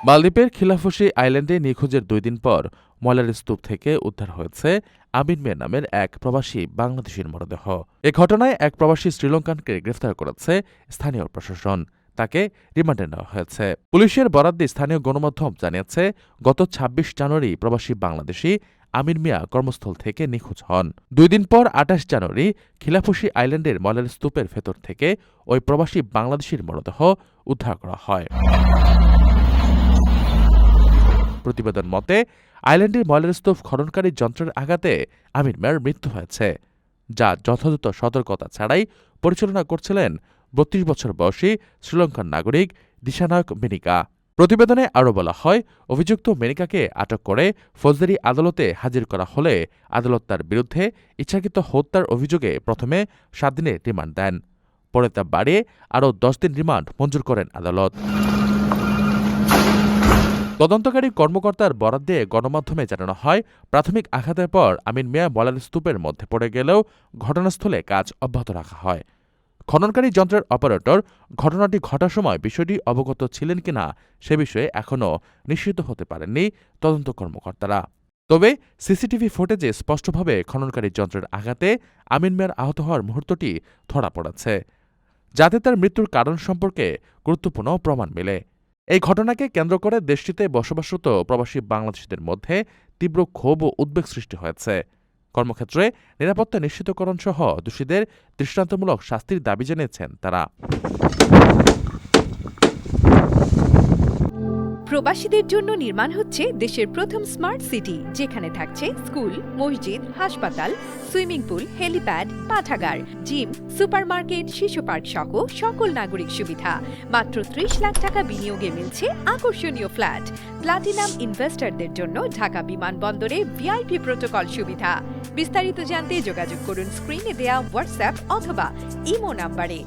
মালদ্বীপের খিলাফুশি আইল্যান্ডে নিখোঁজের ২ দিন পর ময়লার স্তূপ থেকে উদ্ধার হয়েছে আমিন মিয়া নামের এক প্রবাসী বাংলাদেশির মরদেহ। এ ঘটনায় এক প্রবাসী শ্রীলঙ্কানকে গ্রেফতার করেছে স্থানীয় প্রশাসন। তাকে রিমান্ডে নেওয়া হয়েছে। পুলিশের বরাত দিয়ে স্থানীয় গণমাধ্যম জানিয়েছে, গত ২৬ জানুয়ারি প্রবাসী বাংলাদেশি আমিন মিয়া কর্মস্থল থেকে নিখোঁজ হন। ২ দিন পর ২৮ জানুয়ারি খিলাফুশি আইল্যান্ডের ময়লার স্তূপের ভেতর থেকে ওই প্রবাসী বাংলাদেশির মরদেহ উদ্ধার করা হয়। প্রতিবেদন মতে, আইল্যান্ডের ময়লার স্তূপ খননকারী যন্ত্রের আঘাতে আমিন মিয়ার মৃত্যু হয়েছে, যা যথাযথ সতর্কতা ছাড়াই পরিচালনা করছিলেন ৩২ বছর বয়সী শ্রীলঙ্কান নাগরিক দিশানায়ক মেনিকা। প্রতিবেদনে আরও বলা হয়, অভিযুক্ত মেনিকাকে আটক করে ফৌজদারি আদালতে হাজির করা হলে আদালত তার বিরুদ্ধে ইচ্ছাকৃত হত্যার অভিযোগে প্রথমে ৭ দিনের রিমান্ড দেন। পরে তা বাড়িয়ে আরও ১০ দিন রিমান্ড মঞ্জুর করেন আদালত। তদন্তকারী কর্মকর্তার বরাত দিয়ে গণমাধ্যমে জানানো হয়, প্রাথমিক আঘাতের পর আমিন মিয়া ময়লার স্তূপের মধ্যে পড়ে গেলেও ঘটনাস্থলে কাজ অব্যাহত রাখা হয়। খননকারী যন্ত্রের অপারেটর ঘটনাটি ঘটার সময় বিষয়টি অবগত ছিলেন কিনা সে বিষয়ে এখনও নিশ্চিত হতে পারেননি তদন্ত কর্মকর্তারা। তবে সিসিটিভি ফুটেজে স্পষ্টভাবে খননকারী যন্ত্রের আঘাতে আমিন মিয়ার আহত হওয়ার মুহূর্তটি ধরা পড়েছে, যাতে তার মৃত্যুর কারণ সম্পর্কে গুরুত্বপূর্ণ প্রমাণ মেলে। এই ঘটনাকে কেন্দ্র করে দেশটিতে বসবাসরত প্রবাসী বাংলাদেশিদের মধ্যে তীব্র ক্ষোভ ও উদ্বেগ সৃষ্টি হয়েছে। কর্মক্ষেত্রে নিরাপত্তা নিশ্চিতকরণ সহ দোষীদের দৃষ্টান্তমূলক শাস্তির দাবি জানিয়েছেন তারা। প্রবাসীদের জন্য নির্মাণ হচ্ছে দেশের প্রথম স্মার্ট সিটি, যেখানে থাকছে স্কুল, মসজিদ, হাসপাতাল, সুইমিং পুল, হেলিপ্যাড, পাঠাগার, জিম, সুপারমার্কেট, শিশু পার্ক সহ সকল নাগরিক সুবিধা। মাত্র ৩০ লাখ টাকা বিনিয়োগে মিলছে আকর্ষণীয় ফ্ল্যাট। প্লাটিনাম ইনভেস্টরদের জন্য ঢাকা বিমানবন্দরে ভিআইপি প্রোটোকল সুবিধা। বিস্তারিত জানতে যোগাযোগ করুন স্ক্রিনে দেয়া হোয়াটসঅ্যাপ অথবা ইমো নাম্বারে।